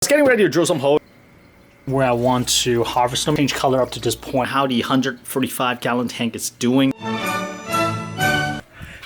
It's getting ready to drill some holes where I want to harvest them, change color up to this point, how the 145-gallon tank is doing.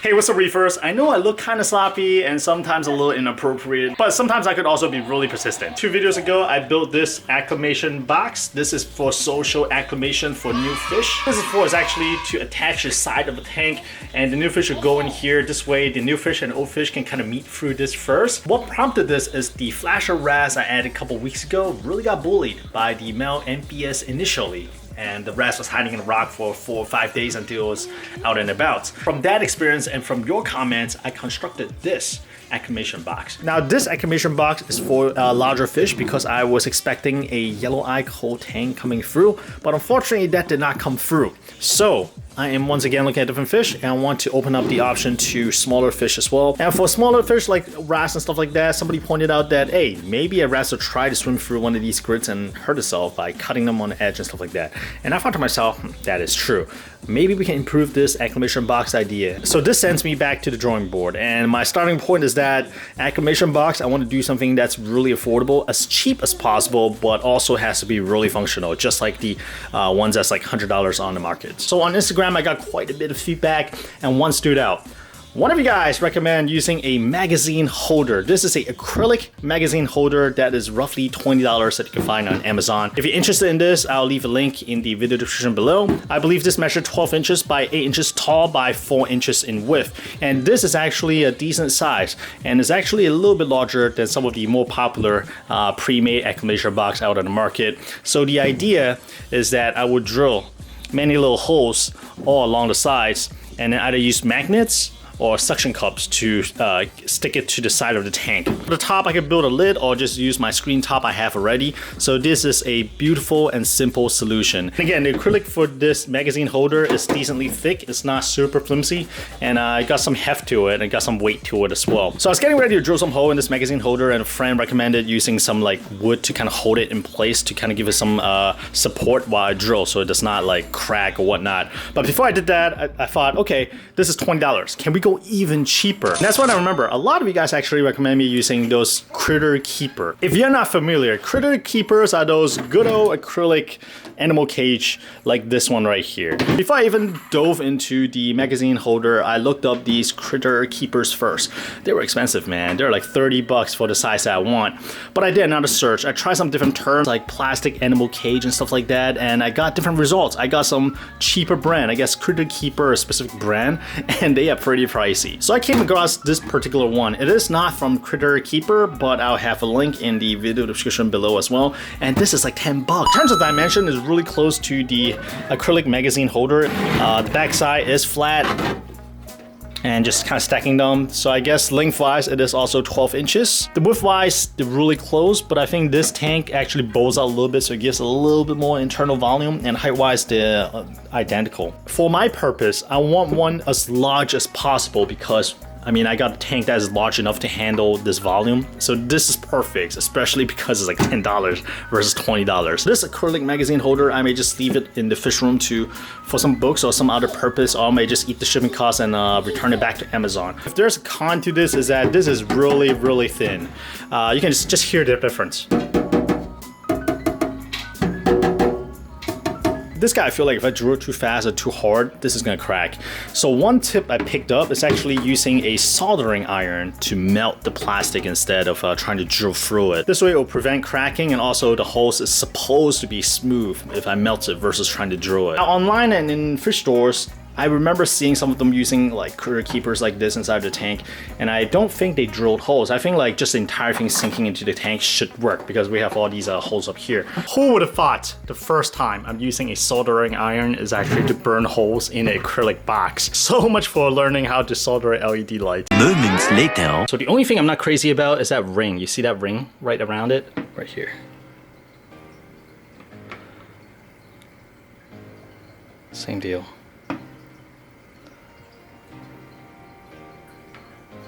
Hey, what's up, reefers? I know I look kind of sloppy and sometimes a little inappropriate, but sometimes I could also be really persistent. 2 videos ago, I built this acclimation box. This is for social acclimation for new fish. This is actually to attach the side of the tank, and the new fish will go in here. This way, the new fish and old fish can kind of meet through this first. What prompted this is the flasher wrasse I added a couple weeks ago really got bullied by the male NPS initially. And the wrasse was hiding in a rock for 4 or 5 days until it was out and about. From that experience and from your comments, I constructed this acclimation box. Now this acclimation box is for larger fish because I was expecting a yellow eye coal tank coming through, but unfortunately that did not come through. So I am once again looking at different fish, and I want to open up the option to smaller fish as well. And for smaller fish like wrasse and stuff like that, somebody pointed out that, hey, maybe a wrasse will try to swim through one of these grits and hurt itself by cutting them on the edge and stuff like that. And I thought to myself, that is true. Maybe we can improve this acclimation box idea. So this sends me back to the drawing board, and my starting point is that acclimation box, I want to do something that's really affordable, as cheap as possible, but also has to be really functional, just like the ones that's like $100 on the market. So on Instagram, I got quite a bit of feedback, and one stood out. One of you guys recommend using a magazine holder. This is a acrylic magazine holder that is roughly $20 that you can find on Amazon. If you're interested in this, I'll leave a link in the video description below. I believe this measures 12 inches by 8 inches tall by 4 inches in width. And this is actually a decent size, and it's actually a little bit larger than some of the more popular pre-made acclimation box out on the market. So the idea is that I would drill many little holes all along the sides, and then either use magnets or suction cups to stick it to the side of the tank. For the top, I could build a lid or just use my screen top I have already. So this is a beautiful and simple solution. Again, the acrylic for this magazine holder is decently thick. It's not super flimsy, and it got some heft to it and got some weight to it as well. So I was getting ready to drill some hole in this magazine holder, and a friend recommended using some like wood to kind of hold it in place to kind of give it some support while I drill so it does not like crack or whatnot. But before I did that, I thought, okay, this is $20. Can we go even cheaper? And that's what I remember. A lot of you guys actually recommend me using those Kritter Keeper. If you're not familiar, Kritter Keepers are those good old acrylic animal cage like this one right here. Before I even dove into the magazine holder, I looked up these Kritter Keepers first. They were expensive, man. They're like $30 for the size that I want. But I did another search. I tried some different terms like plastic animal cage and stuff like that, and I got different results. I got some cheaper brand. I guess Kritter Keeper, a specific brand, and they are pretty pricey. So I came across this particular one. It is not from Kritter Keeper, but I'll have a link in the video description below as well. And this is like $10. In terms of dimension, is really close to the acrylic magazine holder. The back side is flat and just kind of stacking them. So I guess lengthwise it is also 12 inches. The widthwise, they're really close, but I think this tank actually bows out a little bit, so it gives a little bit more internal volume, and height-wise they're identical. For my purpose, I want one as large as possible because I mean, I got a tank that is large enough to handle this volume. So this is perfect, especially because it's like $10 versus $20. This acrylic magazine holder, I may just leave it in the fish room for some books or some other purpose, or I may just eat the shipping costs and return it back to Amazon. If there's a con to this, is that this is really, really thin. You can just hear the difference. This guy, I feel like if I drew it too fast or too hard, this is gonna crack. So one tip I picked up is actually using a soldering iron to melt the plastic instead of trying to drill through it. This way it will prevent cracking, and also the holes is supposed to be smooth if I melt it versus trying to drill it. Now, online and in fish stores, I remember seeing some of them using like Kritter Keepers like this inside the tank, and I don't think they drilled holes. I think like just the entire thing sinking into the tank should work because we have all these holes up here. Who would have thought the first time I'm using a soldering iron is actually to burn holes in an acrylic box? So much for learning how to solder an LED light. Moments later. So the only thing I'm not crazy about is that ring. You see that ring right around it? Right here. Same deal.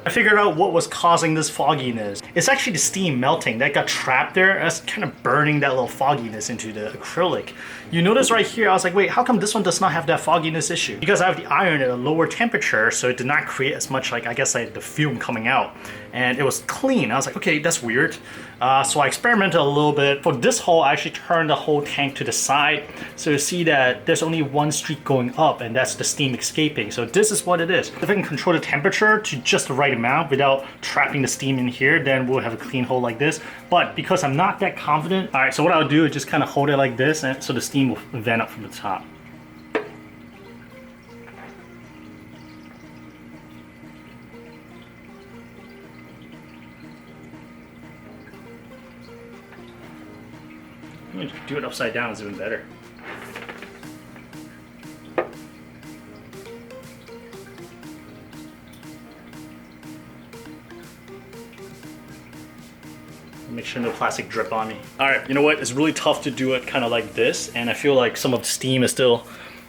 I figured out what was causing this fogginess. It's actually the steam melting that got trapped there. That's kind of burning that little fogginess into the acrylic. You notice right here, I was like, wait, how come this one does not have that fogginess issue? Because I have the iron at a lower temperature, so it did not create as much, like, I guess, like the fume coming out. And it was clean. I was like, okay, that's weird. So I experimented a little bit. For this hole, I actually turned the whole tank to the side. So you see that there's only one streak going up, and that's the steam escaping. So this is what it is. If I can control the temperature to just the right amount without trapping the steam in here, then we'll have a clean hole like this. But because I'm not that confident, all right, so what I'll do is just kind of hold it like this, and so the steam will vent up from the top. Do it upside down is even better. Make sure no plastic drip on me. All right, you know what? It's really tough to do it kind of like this, and I feel like some of the steam is still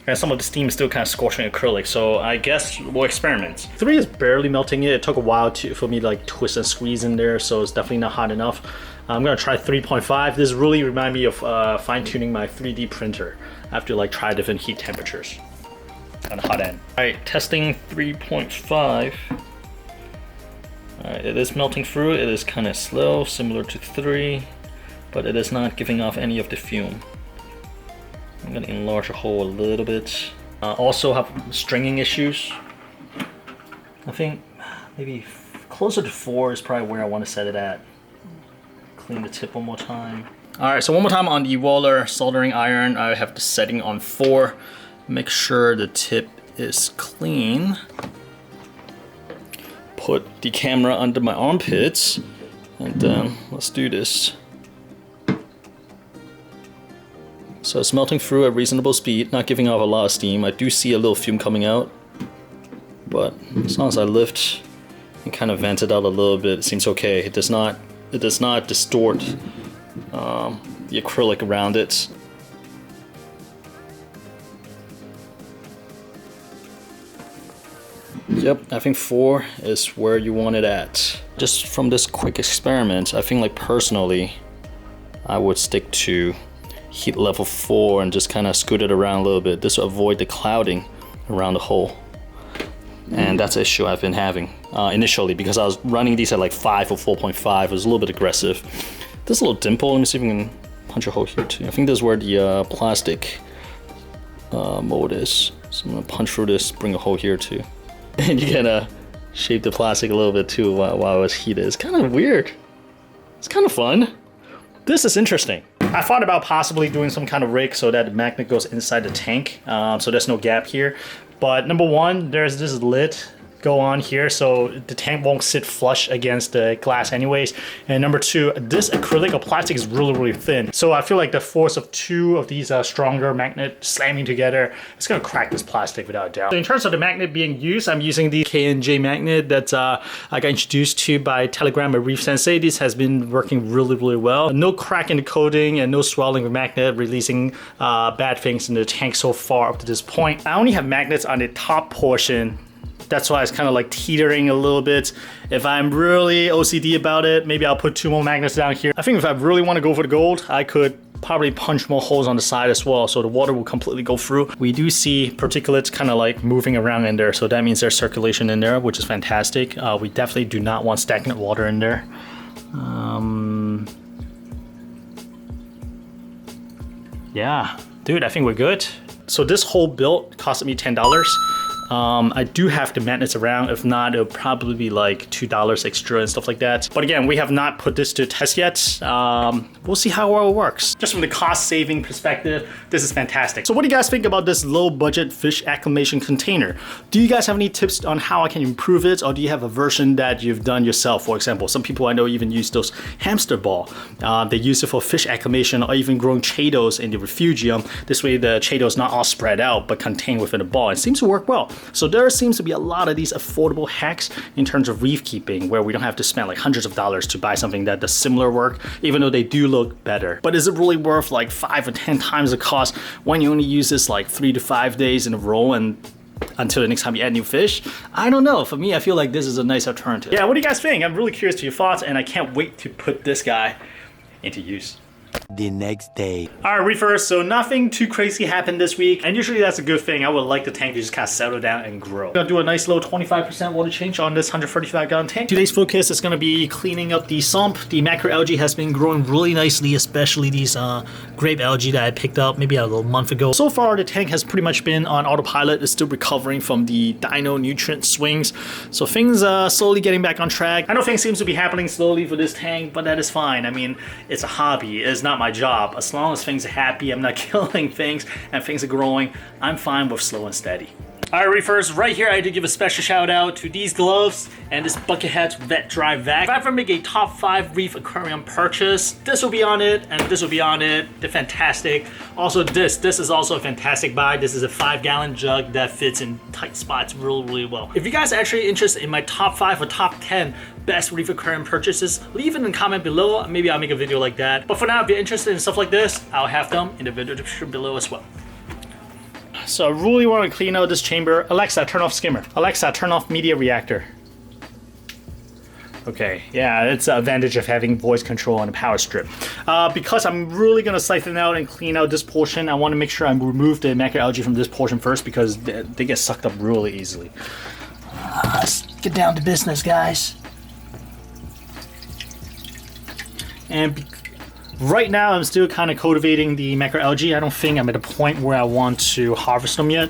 kind of scorching acrylic. So I guess we'll experiment. 3 is barely melting it. It took a while for me to like twist and squeeze in there, so it's definitely not hot enough. I'm gonna try 3.5. This really reminds me of fine-tuning my 3D printer. I have to like try different heat temperatures on the hot end. All right, testing 3.5. All right, it is melting through. It is kind of slow, similar to 3, but it is not giving off any of the fume. I'm gonna enlarge the hole a little bit. Also have stringing issues. I think maybe closer to 4 is probably where I want to set it at. Clean the tip one more time. All right, so one more time on the Waller soldering iron, I have the setting on 4. Make sure the tip is clean. Put the camera under my armpits, and then let's do this. So it's melting through at reasonable speed, not giving off a lot of steam. I do see a little fume coming out, but as long as I lift and kind of vent it out a little bit, it seems okay. It does not distort the acrylic around it. Yep, I think 4 is where you want it at. Just from this quick experiment, I think like personally, I would stick to heat level 4 and just kind of scoot it around a little bit. This will avoid the clouding around the hole. And that's an issue I've been having initially, because I was running these at like 5 or 4.5. It was a little bit aggressive. This little dimple, let me see if we can punch a hole here too. I think this is where the plastic mold is. So I'm gonna punch through this, bring a hole here too. And you can shape the plastic a little bit too while it's heated. It's kind of weird. It's kind of fun. This is interesting. I thought about possibly doing some kind of rig so that the magnet goes inside the tank, so there's no gap here. But number one, there's this lid go on here, so the tank won't sit flush against the glass anyways. And number two, this acrylic or plastic is really thin. So I feel like the force of 2 of these stronger magnets slamming together, it's gonna crack this plastic without a doubt. So in terms of the magnet being used, I'm using the K&J magnet that I got introduced to by Telegram and Reef Sensei. This has been working really well. No crack in the coating and no swelling of magnet, releasing bad things in the tank so far up to this point. I only have magnets on the top portion. That's why it's kind of like teetering a little bit. If I'm really OCD about it, maybe I'll put 2 more magnets down here. I think if I really want to go for the gold, I could probably punch more holes on the side as well, so the water will completely go through. We do see particulates kind of like moving around in there, so that means there's circulation in there, which is fantastic. We definitely do not want stagnant water in there. Yeah, dude, I think we're good. So this whole build cost me $10. I do have the magnets around. If not, it'll probably be like $2 extra and stuff like that. But again, we have not put this to test yet. We'll see how well it works. Just from the cost saving perspective, this is fantastic. So what do you guys think about this low budget fish acclimation container? Do you guys have any tips on how I can improve it? Or do you have a version that you've done yourself? For example, some people I know even use those hamster ball. They use it for fish acclimation or even growing chaetos in the refugium. This way the chaeto is not all spread out, but contained within a ball. It seems to work well. So there seems to be a lot of these affordable hacks in terms of reef keeping, where we don't have to spend like hundreds of dollars to buy something that does similar work, even though they do look better. But is it really worth like 5 or 10 times the cost when you only use this like 3 to 5 days in a row and until the next time you add new fish. I don't know. For me, I feel like this is a nice alternative. Yeah, what do you guys think? I'm really curious to your thoughts, and I can't wait to put this guy into use. The next day. All right, reefers, so nothing too crazy happened this week, and usually that's a good thing. I would like the tank to just kind of settle down and grow. I'm gonna do a nice little 25% water change on this 135-gallon tank. Today's focus is gonna be cleaning up the sump. The macroalgae has been growing really nicely, especially these grape algae that I picked up maybe a little month ago. So far, the tank has pretty much been on autopilot. It's still recovering from the dino nutrient swings, so things are slowly getting back on track. I know things seems to be happening slowly for this tank, but that is fine. I mean, it's a hobby. It's not my job. As long as things are happy, I'm not killing things, and things are growing, I'm fine with slow and steady. All right, reefers, right here I had to give a special shout out to these gloves and this Bucket Hats Vet Dry Vac. If I ever make a top 5 reef aquarium purchase, this will be on it, and this will be on it. They're fantastic. Also this is also a fantastic buy. This is a 5-gallon jug that fits in tight spots really well. If you guys are actually interested in my top 5 or top 10 best reef aquarium purchases, leave it in the comment below. Maybe I'll make a video like that. But for now, if you're interested in stuff like this, I'll have them in the video description below as well. So I really want to clean out this chamber. Alexa, turn off skimmer. Alexa, turn off media reactor. Okay, yeah, it's an advantage of having voice control on a power strip. Because I'm really going to siphon out and clean out this portion, I want to make sure I remove the macroalgae from this portion first because they get sucked up really easily. Let's get down to business, guys. And right now, I'm still kind of cultivating the macroalgae. I don't think I'm at a point where I want to harvest them yet.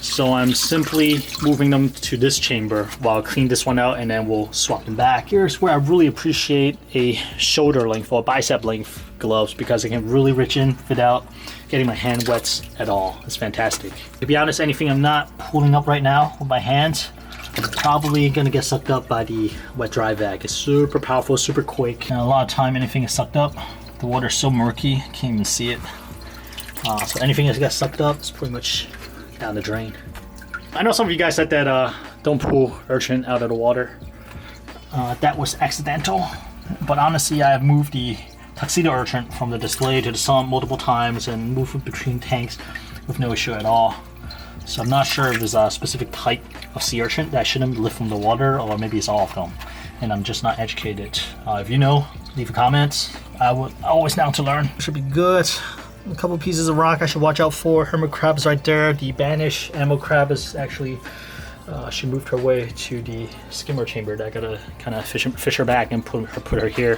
So I'm simply moving them to this chamber while I clean this one out, and then we'll swap them back. Here's where I really appreciate a shoulder length or bicep length gloves because I can really reach in without getting my hand wet at all. It's fantastic. To be honest, anything I'm not pulling up right now with my hands, probably gonna get sucked up by the wet dry vac. It's super powerful, super quick. And a lot of time anything is sucked up. The water's so murky, can't even see it. So anything that gets sucked up is pretty much down the drain. I know some of you guys said that don't pull urchin out of the water. That was accidental, but honestly I've moved the tuxedo urchin from the display to the sump multiple times and moved it between tanks with no issue at all. So I'm not sure if there's a specific type of sea urchin that shouldn't live from the water, or maybe it's all of them, and I'm just not educated. If you know, leave a comment. I would always down to learn. Should be good. A couple pieces of rock I should watch out for. Hermit crab is right there. The Banish ammo crab is actually, she moved her way to the skimmer chamber. I gotta kind of fish her back and put her here.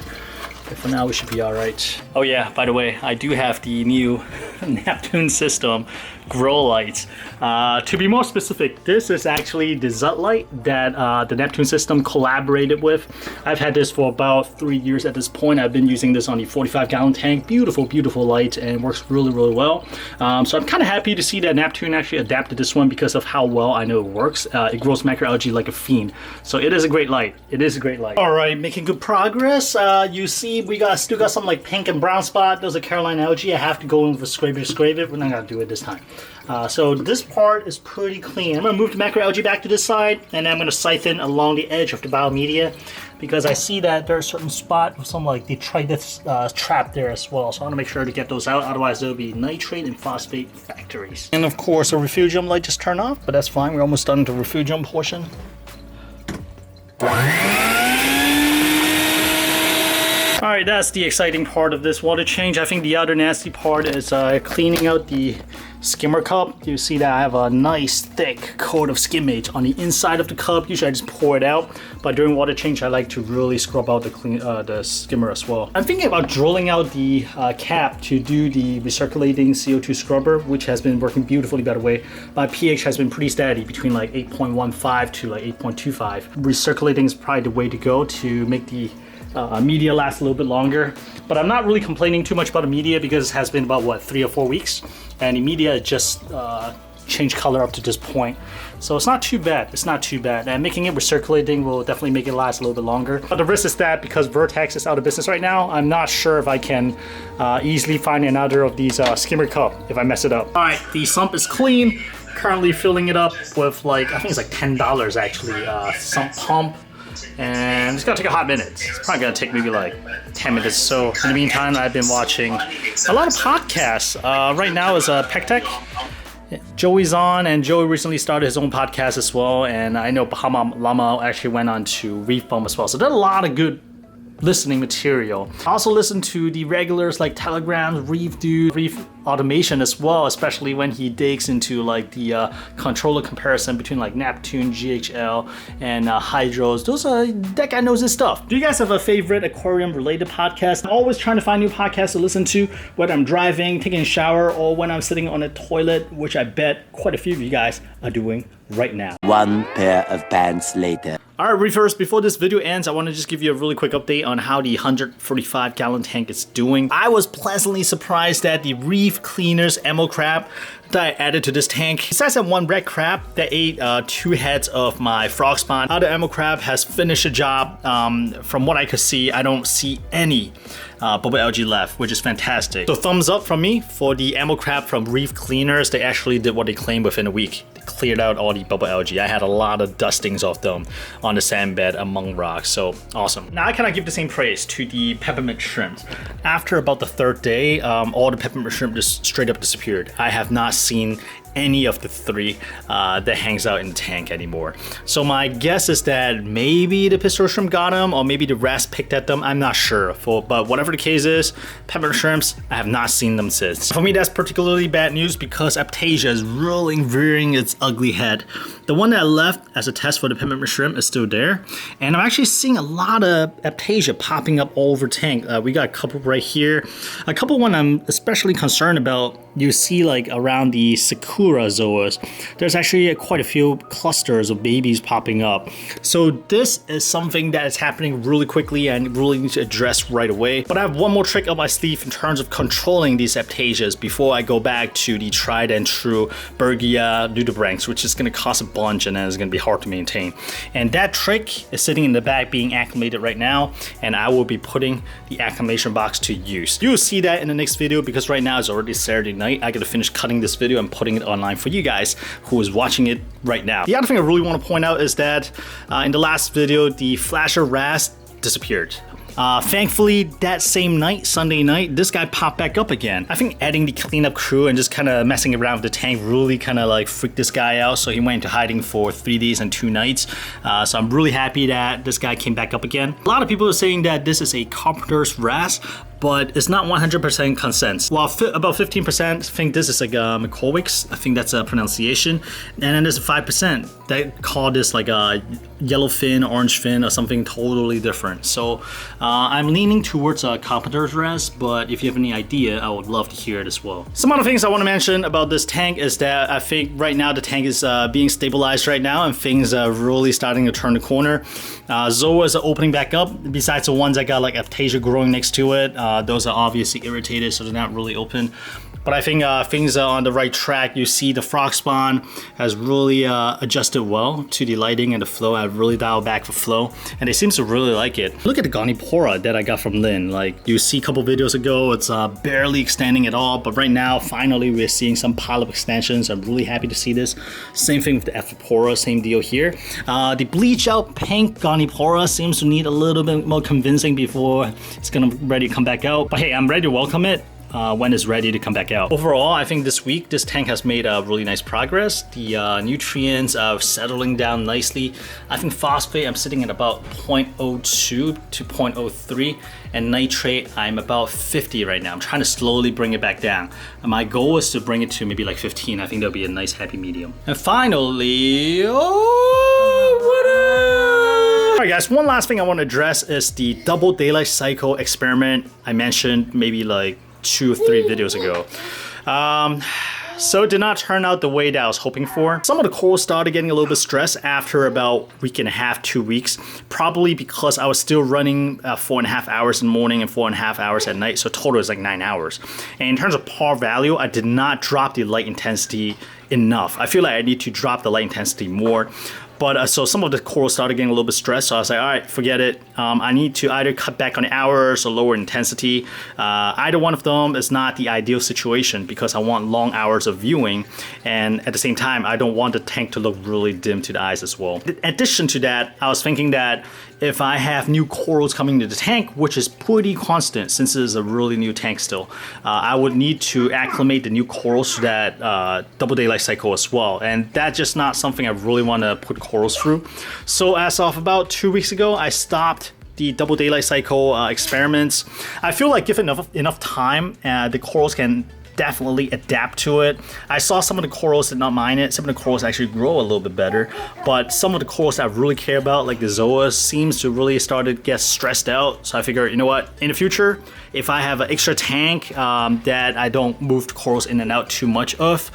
But for now, we should be all right. Oh yeah, by the way, I do have the new Neptune system grow lights. To be more specific, this is actually the Zut light that the Neptune system collaborated with. I've had this for about 3 years at this point. I've been using this on the 45-gallon tank. Beautiful, beautiful light, and works really well. So I'm kind of happy to see that Neptune actually adapted this one because of how well I know it works. It grows macroalgae like a fiend. So it is a great light. It is a great light. All right, making good progress. You see, we still got some like pink and brown spot. Those are Caroline algae. I have to go in with a scraper to scrape it. We're not gonna do it this time. So this part is pretty clean. I'm gonna move the macroalgae back to this side, and then I'm gonna siphon along the edge of the biomedia because I see that there's a certain spot with some like detritus trapped there as well. So I wanna make sure to get those out. Otherwise, there'll be nitrate and phosphate factories. And of course, the refugium light just turned off, but that's fine. We're almost done with the refugium portion. Alright, that's the exciting part of this water change. I think the other nasty part is cleaning out the skimmer cup. You see that I have a nice thick coat of skimmage on the inside of the cup. Usually I just pour it out, but during water change I like to really scrub out the skimmer as well. I'm thinking about drilling out the cap to do the recirculating CO2 scrubber, which has been working beautifully, by the way. My pH has been pretty steady between like 8.15 to like 8.25. Recirculating is probably the way to go to make the media lasts a little bit longer, but I'm not really complaining too much about the media because it has been about what, 3 or 4 weeks, and the media just changed color up to this point, so it's not too bad. It's not too bad, and making it recirculating will definitely make it last a little bit longer. But the risk is that because Vertex is out of business right now, I'm not sure if I can easily find another of these skimmer cup if I mess it up. All right, the sump is clean. Currently filling it up with like, I think it's like $10 actually, sump pump. And it's gonna take a hot minute. It's probably gonna take maybe like 10 minutes. So in the meantime, I've been watching a lot of podcasts. Right now is PECTEC, Joey's on, and Joey recently started his own podcast as well, and I know Bahama Lama actually went on to Reef Foam as well, so there's a lot of good listening material. I also listen to the regulars like Telegrams, Reef Dude, Reef Automation as well, especially when he digs into like the controller comparison between like Neptune, GHL, and Hydros. That guy knows his stuff. Do you guys have a favorite aquarium related podcast? I'm always trying to find new podcasts to listen to, whether I'm driving, taking a shower, or when I'm sitting on a toilet, which I bet quite a few of you guys are doing right now. One pair of pants later. Alright, Reefers, before this video ends, I want to just give you a really quick update on how the 145 gallon tank is doing. I was pleasantly surprised that the ReefCleaners Emerald Crab that I added to this tank, besides that one red crab that ate 2 heads of my frog spawn, the Emerald Crab has finished the job. From what I could see, I don't see any bubble algae left, which is fantastic. So thumbs up from me for the Emerald Crab from ReefCleaners. They actually did what they claimed within a week. They cleared out all the bubble algae. I had a lot of dustings of them on the sand bed among rocks, so awesome. Now I cannot give the same praise to the peppermint shrimps. After about the 3rd day, all the peppermint shrimp just straight up disappeared. I have not seen any of the 3 that hangs out in the tank anymore. So my guess is that maybe the pistol shrimp got them, or maybe the rest picked at them. I'm not sure. But whatever the case is, peppermint shrimps, I have not seen them since. For me, that's particularly bad news because Aiptasia is rearing its ugly head. The one that I left as a test for the peppermint shrimp is still there, and I'm actually seeing a lot of Aiptasia popping up all over tank. We got a couple right here. A couple one I'm especially concerned about. You see like around the Sakura zoas, there's actually quite a few clusters of babies popping up. So this is something that is happening really quickly and really need to address right away. But I have one more trick up my sleeve in terms of controlling these Aiptasias before I go back to the tried and true Bergia nudibranchs, which is going to cost a bunch and then it's going to be hard to maintain. And that trick is sitting in the bag being acclimated right now, and I will be putting the acclimation box to use. You'll see that in the next video because right now it's already Saturday night. I gotta finish cutting this video and putting it online for you guys who is watching it right now. The other thing I really want to point out is that in the last video, the flasher wrasse disappeared. Thankfully, that same night, Sunday night, this guy popped back up again. I think adding the cleanup crew and just kind of messing around with the tank really kind of like freaked this guy out. So he went into hiding for 3 days and 2 nights. So I'm really happy that this guy came back up again. A lot of people are saying that this is a carpenter's wrasse, but it's not 100% consensus. Well, about 15% think this is like a McCormick's. I think that's a pronunciation. And then there's 5% that call this like a yellow fin, orange fin, or something totally different. So I'm leaning towards a carpenter's wrasse, but if you have any idea, I would love to hear it as well. Some other things I want to mention about this tank is that I think right now the tank is being stabilized right now, and things are really starting to turn the corner. Zoas are opening back up, besides the ones that got like Aiptasia growing next to it. Those are obviously irritated, so they're not really open. But I think things are on the right track. You see the frog spawn has really adjusted well to the lighting and the flow. I've really dialed back for flow, and it seems to really like it. Look at the Gonipora that I got from Lynn. Like you see a couple videos ago, it's barely extending at all. But right now, finally, we're seeing some polyp extensions. I'm really happy to see this. Same thing with the Ephipora, same deal here. The bleach out pink Gonipora seems to need a little bit more convincing before it's gonna ready to come back out. But hey, I'm ready to welcome it when it's ready to come back out. Overall, I think this week, this tank has made really nice progress. The nutrients are settling down nicely. I think phosphate, I'm sitting at about 0.02 to 0.03, and nitrate, I'm about 50 right now. I'm trying to slowly bring it back down. And my goal is to bring it to maybe like 15. I think that'll be a nice happy medium. And finally, Alright guys, one last thing I want to address is the double daylight cycle experiment I mentioned maybe like 2 or 3 videos ago. So it did not turn out the way that I was hoping for. Some of the corals started getting a little bit stressed after about 1.5 to 2 weeks, probably because I was still running 4.5 hours in the morning and 4.5 hours at night, so total is like 9 hours. And in terms of par value, I did not drop the light intensity enough. I feel like I need to drop the light intensity more. But so some of the corals started getting a little bit stressed, so I was like, all right, forget it. I need to either cut back on the hours or lower intensity. Either one of them is not the ideal situation because I want long hours of viewing, and at the same time, I don't want the tank to look really dim to the eyes as well. In addition to that, I was thinking that if I have new corals coming to the tank, which is pretty constant since it is a really new tank still, I would need to acclimate the new corals to that double daylight cycle as well. And that's just not something I really want to put corals through. So as of about 2 weeks ago, I stopped the double daylight cycle experiments. I feel like given enough time, the corals can definitely adapt to it. I saw some of the corals did not mind it. Some of the corals actually grow a little bit better, but some of the corals that I really care about, like the zoas, seems to really start to get stressed out. So I figured, you know what, in the future, if I have an extra tank that I don't move the corals in and out too much of,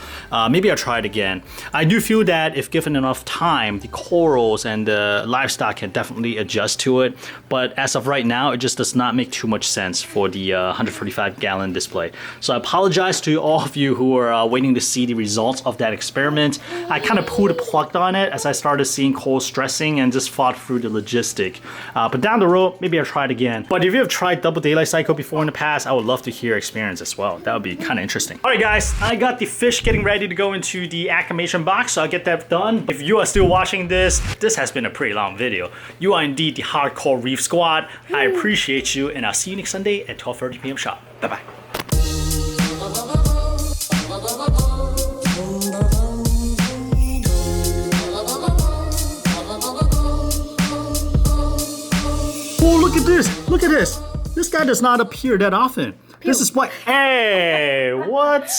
maybe I'll try it again. I do feel that if given enough time, the corals and the livestock can definitely adjust to it. But as of right now, it just does not make too much sense for the 145-gallon display. So I apologize to all of you who are waiting to see the results of that experiment. I kind of pulled a plug on it as I started seeing corals stressing and just fought through the logistic. But down the road, maybe I'll try it again. But if you have tried double daylight cycle before in the past, I would love to hear your experience as well. That would be kind of interesting. All right, guys, I got the fish getting ready to go into the acclimation box, so I'll get that done. If you are still watching this has been a pretty long video. You are indeed the hardcore reef squad. I appreciate you, and I'll see you next Sunday at 12:30 p.m. sharp. Bye-bye. Oh, look at this! Look at this! This guy does not appear that often. This is what. Hey, what?